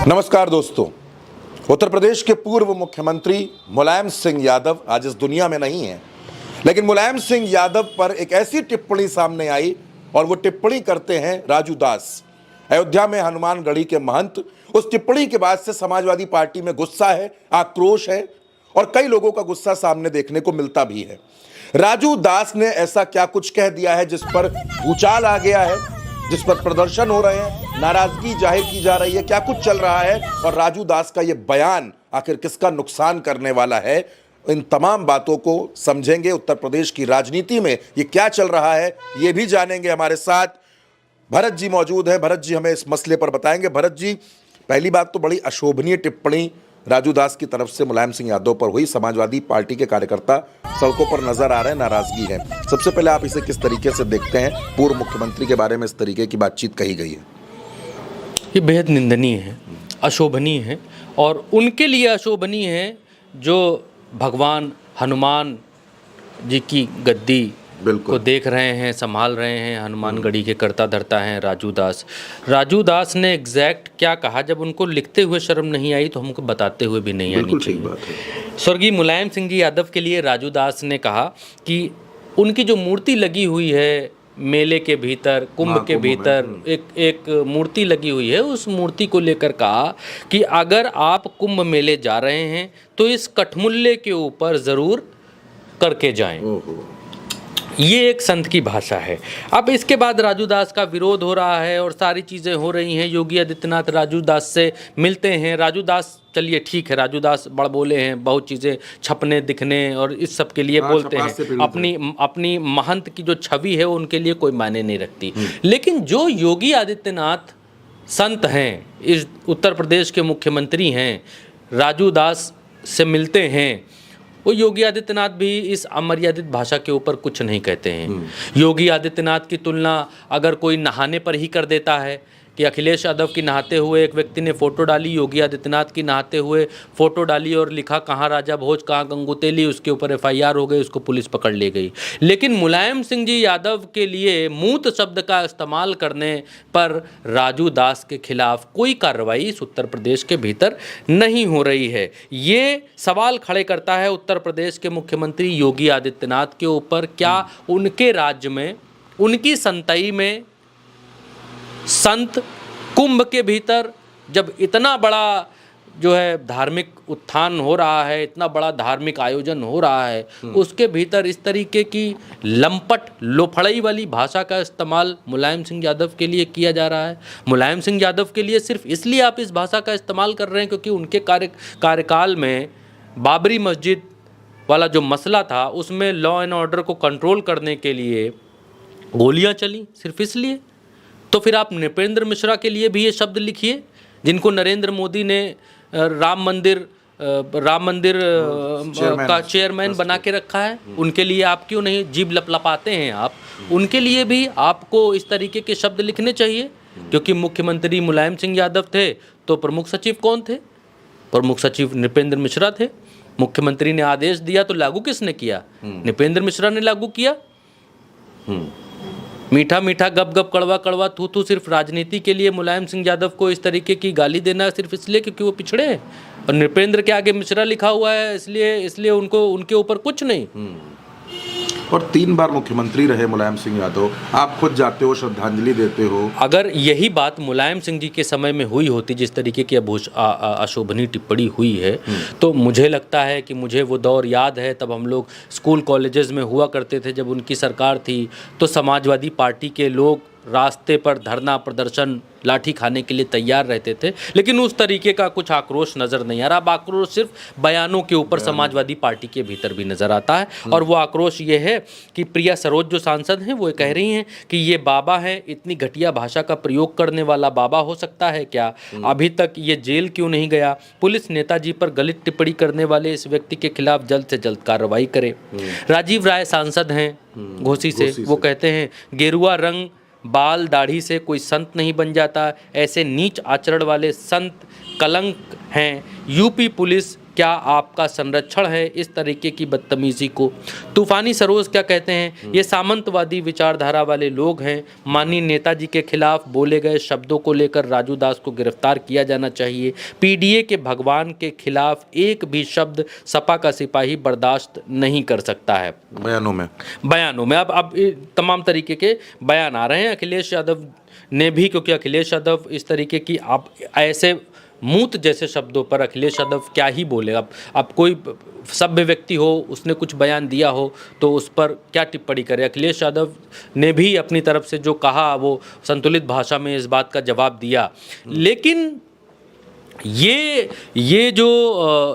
नमस्कार दोस्तों। उत्तर प्रदेश के पूर्व मुख्यमंत्री मुलायम सिंह यादव आज इस दुनिया में नहीं है, लेकिन मुलायम सिंह यादव पर एक ऐसी टिप्पणी सामने आई और वो टिप्पणी करते हैं राजू दास, अयोध्या में हनुमानगढ़ी के महंत। उस टिप्पणी के बाद से समाजवादी पार्टी में गुस्सा है, आक्रोश है और कई लोगों का गुस्सा सामने देखने को मिलता भी है। राजू दास ने ऐसा क्या कुछ कह दिया है जिस पर भूचाल आ गया है, जिस पर प्रदर्शन हो रहे हैं, नाराजगी जाहिर की जा रही है, क्या कुछ चल रहा है और राजू दास का यह बयान आखिर किसका नुकसान करने वाला है, इन तमाम बातों को समझेंगे। उत्तर प्रदेश की राजनीति में ये क्या चल रहा है ये भी जानेंगे। हमारे साथ भरत जी मौजूद हैं। भरत जी हमें इस मसले पर बताएंगे। भरत जी, पहली बात तो बड़ी अशोभनीय टिप्पणी राजू दास की तरफ से मुलायम सिंह यादव पर हुई। समाजवादी पार्टी के कार्यकर्ता सड़कों पर नजर आ रहे हैं, नाराजगी है। सबसे पहले आप इसे किस तरीके से देखते हैं? पूर्व मुख्यमंत्री के बारे में इस तरीके की बातचीत कही गई है, ये बेहद निंदनीय है, अशोभनीय है और उनके लिए अशोभनीय है जो भगवान हनुमान जी की गद्दी को देख रहे हैं, संभाल रहे हैं। हनुमानगढ़ी के कर्ता धर्ता हैं राजू दास। राजू दास ने एग्जैक्ट क्या कहा, जब उनको लिखते हुए शर्म नहीं आई तो हमको बताते हुए भी नहीं आनी चाहिए। स्वर्गीय मुलायम सिंह जी यादव के लिए राजू दास ने कहा कि उनकी जो मूर्ति लगी हुई है मेले के भीतर, कुंभ के भीतर एक मूर्ति लगी हुई है, उस मूर्ति को लेकर कहा कि अगर आप कुंभ मेले जा रहे हैं तो इस कठमुल्ले के ऊपर ज़रूर करके जाएं। ये एक संत की भाषा है। अब इसके बाद राजू दास का विरोध हो रहा है और सारी चीज़ें हो रही हैं। योगी आदित्यनाथ राजू दास से मिलते हैं। राजू दास, चलिए ठीक है, राजू दास बड़ बोले हैं, बहुत चीज़ें छपने दिखने और इस सब के लिए बोलते हैं। अपनी महंत की जो छवि है उनके लिए कोई मायने नहीं रखती। लेकिन जो योगी आदित्यनाथ संत हैं, इस उत्तर प्रदेश के मुख्यमंत्री हैं, राजू दास से मिलते हैं, वो योगी आदित्यनाथ भी इस अमर्यादित भाषा के ऊपर कुछ नहीं कहते हैं। योगी आदित्यनाथ की तुलना अगर कोई नहाने पर ही कर देता है कि अखिलेश यादव की नहाते हुए एक व्यक्ति ने फ़ोटो डाली, योगी आदित्यनाथ की नहाते हुए फ़ोटो डाली और लिखा कहाँ राजा भोज कहाँ गंगूतेली, उसके ऊपर एफआईआर हो गई, उसको पुलिस पकड़ ले गई। लेकिन मुलायम सिंह जी यादव के लिए मूत शब्द का इस्तेमाल करने पर राजू दास के खिलाफ कोई कार्रवाई इस उत्तर प्रदेश के भीतर नहीं हो रही है। ये सवाल खड़े करता है उत्तर प्रदेश के मुख्यमंत्री योगी आदित्यनाथ के ऊपर, क्या उनके राज्य में, उनकी संतई में संत कुंभ के भीतर जब इतना बड़ा जो है धार्मिक उत्थान हो रहा है, इतना बड़ा धार्मिक आयोजन हो रहा है, उसके भीतर इस तरीके की लंपट लोफड़ई वाली भाषा का इस्तेमाल मुलायम सिंह यादव के लिए किया जा रहा है। मुलायम सिंह यादव के लिए सिर्फ इसलिए आप इस भाषा का इस्तेमाल कर रहे हैं क्योंकि उनके कार्यकाल में बाबरी मस्जिद वाला जो मसला था उसमें लॉ एंड ऑर्डर को कंट्रोल करने के लिए गोलियां चली, सिर्फ इसलिए। तो फिर आप नृपेंद्र मिश्रा के लिए भी ये शब्द लिखिए, जिनको नरेंद्र मोदी ने राम मंदिर का चेयरमैन बना के रखा है, उनके लिए आप क्यों नहीं जीभ लपलपाते हैं? आप उनके लिए भी आपको इस तरीके के शब्द लिखने चाहिए। क्योंकि मुख्यमंत्री मुलायम सिंह यादव थे तो प्रमुख सचिव कौन थे? प्रमुख सचिव नृपेंद्र मिश्रा थे। मुख्यमंत्री ने आदेश दिया तो लागू किसने किया? नृपेंद्र मिश्रा ने लागू किया। मीठा मीठा गप गप कड़वा कड़वा थू थू सिर्फ राजनीति के लिए मुलायम सिंह यादव को इस तरीके की गाली देना सिर्फ इसलिए क्योंकि वो पिछड़े हैं और नृपेंद्र के आगे मिश्रा लिखा हुआ है, इसलिए उनको उनके ऊपर कुछ नहीं। और 3 बार मुख्यमंत्री रहे मुलायम सिंह यादव, आप खुद जाते हो, श्रद्धांजलि देते हो। अगर यही बात मुलायम सिंह जी के समय में हुई होती, जिस तरीके की अशोभनीय टिप्पणी हुई है, तो मुझे लगता है कि मुझे वो दौर याद है। तब हम लोग स्कूल कॉलेजेस में हुआ करते थे, जब उनकी सरकार थी तो समाजवादी पार्टी के लोग रास्ते पर धरना प्रदर्शन लाठी खाने के लिए तैयार रहते थे, लेकिन उस तरीके का कुछ आक्रोश नज़र नहीं आ रहा। अब आक्रोश सिर्फ बयानों के ऊपर समाजवादी पार्टी के भीतर भी नज़र आता है। और वो आक्रोश ये है कि प्रिया सरोज जो सांसद हैं वो कह रही हैं कि ये बाबा है, इतनी घटिया भाषा का प्रयोग करने वाला बाबा हो सकता है क्या? अभी तक ये जेल क्यों नहीं गया? पुलिस नेताजी पर गलत टिप्पणी करने वाले इस व्यक्ति के खिलाफ जल्द से जल्द कार्रवाई करे। राजीव राय सांसद हैं घोसी से, वो कहते हैं गेरुआ रंग बाल दाढ़ी से कोई संत नहीं बन जाता, ऐसे नीच आचरण वाले संत कलंक हैं। यूपी पुलिस क्या आपका संरक्षण है इस तरीके की बदतमीजी को? तूफानी सरोज क्या कहते हैं, ये सामंतवादी विचारधारा वाले लोग हैं। माननीय नेताजी के खिलाफ बोले गए शब्दों को लेकर राजू दास को गिरफ्तार किया जाना चाहिए। पीडीए के भगवान के खिलाफ एक भी शब्द सपा का सिपाही बर्दाश्त नहीं कर सकता है। बयानों में अब तमाम तरीके के बयान आ रहे हैं अखिलेश यादव ने भी, क्योंकि अखिलेश यादव इस तरीके की आप ऐसे मूत जैसे शब्दों पर अखिलेश यादव क्या ही बोले। अब कोई सभ्य व्यक्ति हो, उसने कुछ बयान दिया हो तो उस पर क्या टिप्पणी करे। अखिलेश यादव ने भी अपनी तरफ से जो कहा वो संतुलित भाषा में इस बात का जवाब दिया। लेकिन ये जो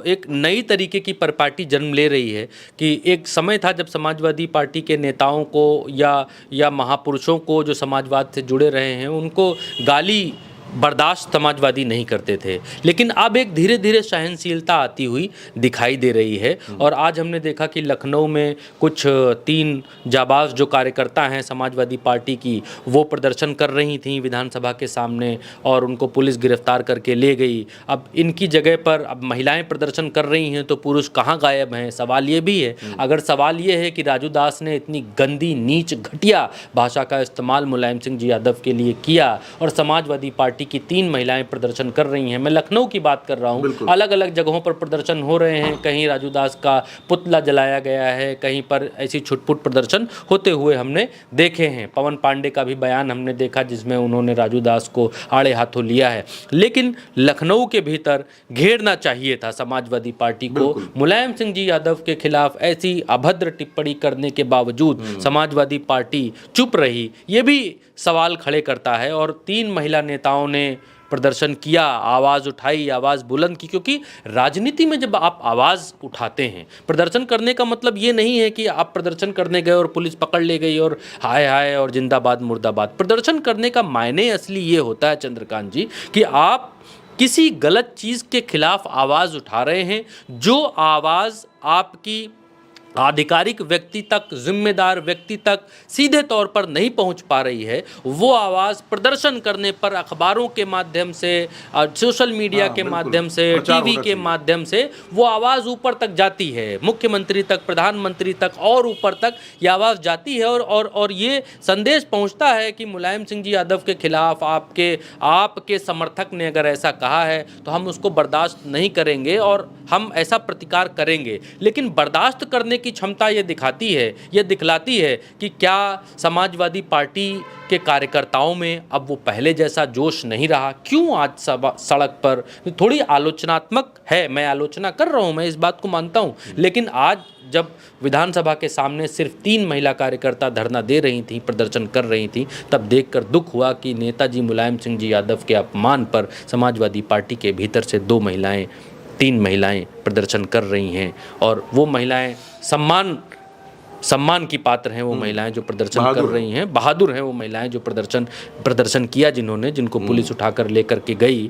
एक नई तरीके की परिपाटी जन्म ले रही है कि एक समय था जब समाजवादी पार्टी के नेताओं को या महापुरुषों को जो समाजवाद से जुड़े रहे हैं उनको गाली बर्दाश्त समाजवादी नहीं करते थे, लेकिन अब एक धीरे धीरे सहनशीलता आती हुई दिखाई दे रही है। और आज हमने देखा कि लखनऊ में कुछ 3 जाबाज जो कार्यकर्ता हैं समाजवादी पार्टी की, वो प्रदर्शन कर रही थीं विधानसभा के सामने और उनको पुलिस गिरफ्तार करके ले गई। अब इनकी जगह पर अब महिलाएं प्रदर्शन कर रही हैं तो पुरुष कहाँ गायब हैं? सवाल ये भी है। अगर सवाल ये है कि राजू दास ने इतनी गंदी, नीच, घटिया भाषा का इस्तेमाल मुलायम सिंह जी यादव के लिए किया और समाजवादी पार्टी की 3 महिलाएं प्रदर्शन कर रही हैं, मैं लखनऊ की बात कर रहा हूं, अलग अलग जगहों पर प्रदर्शन हो रहे हैं, कहीं राजू दास का पुतला जलाया गया है, कहीं पर ऐसी छुटपुट प्रदर्शन होते हुए हमने देखे हैं। पवन पांडे का भी बयान हमने देखा जिसमें उन्होंने राजू दास को आड़े हाथों लिया है। लेकिन लखनऊ के भीतर घेरना चाहिए था समाजवादी पार्टी को। मुलायम सिंह जी यादव के खिलाफ ऐसी अभद्र टिप्पणी करने के बावजूद समाजवादी पार्टी चुप रही, ये भी सवाल खड़े करता है। और 3 महिला नेताओं ने प्रदर्शन किया, आवाज़ उठाई, आवाज़ बुलंद की, क्योंकि राजनीति में जब आप आवाज़ उठाते हैं, प्रदर्शन करने का मतलब ये नहीं है कि आप प्रदर्शन करने गए और पुलिस पकड़ ले गई और हाय हाय और जिंदाबाद मुर्दाबाद। प्रदर्शन करने का मायने असली ये होता है चंद्रकांत जी कि आप किसी गलत चीज़ के खिलाफ आवाज़ उठा रहे हैं, जो आवाज़ आपकी आधिकारिक व्यक्ति तक, जिम्मेदार व्यक्ति तक सीधे तौर पर नहीं पहुंच पा रही है, वो आवाज़ प्रदर्शन करने पर अखबारों के माध्यम से, सोशल मीडिया के माध्यम से, टीवी के माध्यम से वो आवाज़ ऊपर तक जाती है, मुख्यमंत्री तक, प्रधानमंत्री तक और ऊपर तक ये आवाज़ जाती है। और ये संदेश पहुंचता है कि मुलायम सिंह जी यादव के खिलाफ आपके समर्थक ने अगर ऐसा कहा है तो हम उसको बर्दाश्त नहीं करेंगे और हम ऐसा प्रतिकार करेंगे। लेकिन बर्दाश्त करने की क्षमता ये दिखलाती है कि क्या समाजवादी पार्टी के कार्यकर्ताओं में अब वो पहले जैसा जोश नहीं रहा? क्यों आज सड़क पर थोड़ी आलोचनात्मक है, मैं आलोचना कर रहा हूँ, मैं इस बात को मानता हूँ, लेकिन आज जब विधानसभा के सामने सिर्फ 3 महिला कार्यकर्ता धरना दे रही थीं, प्रदर्शन कर रही थीं, तब देखकर दुख हुआ कि नेताजी मुलायम सिंह जी यादव के अपमान पर समाजवादी पार्टी के भीतर से 3 महिलाएं प्रदर्शन कर रही हैं। और वो महिलाएं सम्मान की पात्र हैं, वो महिलाएं जो प्रदर्शन कर रही हैं, बहादुर हैं वो महिलाएं जो प्रदर्शन किया, जिनको पुलिस उठाकर लेकर के गई।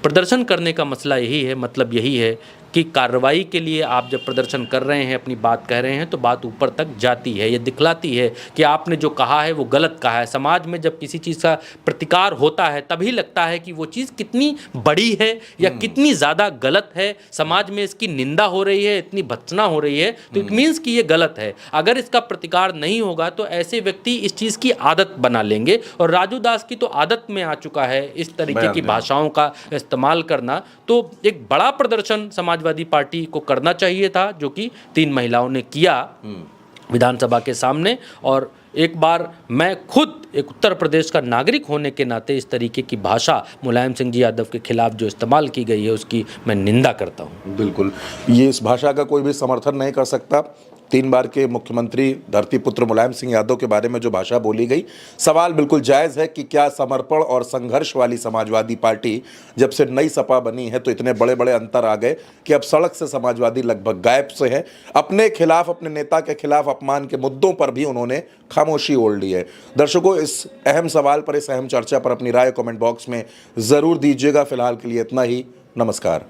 प्रदर्शन करने का मसला यही है, मतलब यही है कि कार्रवाई के लिए आप जब प्रदर्शन कर रहे हैं, अपनी बात कह रहे हैं, तो बात ऊपर तक जाती है, ये दिखलाती है कि आपने जो कहा है वो गलत कहा है। समाज में जब किसी चीज़ का प्रतिकार होता है तभी लगता है कि वो चीज़ कितनी बड़ी है या कितनी ज़्यादा गलत है, समाज में इसकी निंदा हो रही है, इतनी भत्सना हो रही है, तो इट मीन्स कि ये गलत है। अगर इसका प्रतिकार नहीं होगा तो ऐसे व्यक्ति इस चीज़ की आदत बना लेंगे, और राजू दास की तो आदत में आ चुका है इस तरीके की भाषाओं का इस्तेमाल करना। तो एक बड़ा प्रदर्शन समाजवादी पार्टी को करना चाहिए था, जो कि 3 महिलाओं ने किया विधानसभा के सामने। और एक बार मैं खुद एक उत्तर प्रदेश का नागरिक होने के नाते इस तरीके की भाषा मुलायम सिंह जी यादव के खिलाफ जो इस्तेमाल की गई है उसकी मैं निंदा करता हूँ। बिल्कुल, ये इस भाषा का कोई भी समर्थन नहीं कर सकता। 3 बार के मुख्यमंत्री धरतीपुत्र मुलायम सिंह यादव के बारे में जो भाषा बोली गई, सवाल बिल्कुल जायज़ है कि क्या समर्पण और संघर्ष वाली समाजवादी पार्टी जब से नई सपा बनी है तो इतने बड़े बड़े अंतर आ गए कि अब सड़क से समाजवादी लगभग गायब से है। अपने खिलाफ, अपने नेता के खिलाफ अपमान के मुद्दों पर भी उन्होंने खामोशी ओढ़ ली है। दर्शकों, इस अहम सवाल पर, इस अहम चर्चा पर अपनी राय कमेंट बॉक्स में ज़रूर दीजिएगा। फिलहाल के लिए इतना ही, नमस्कार।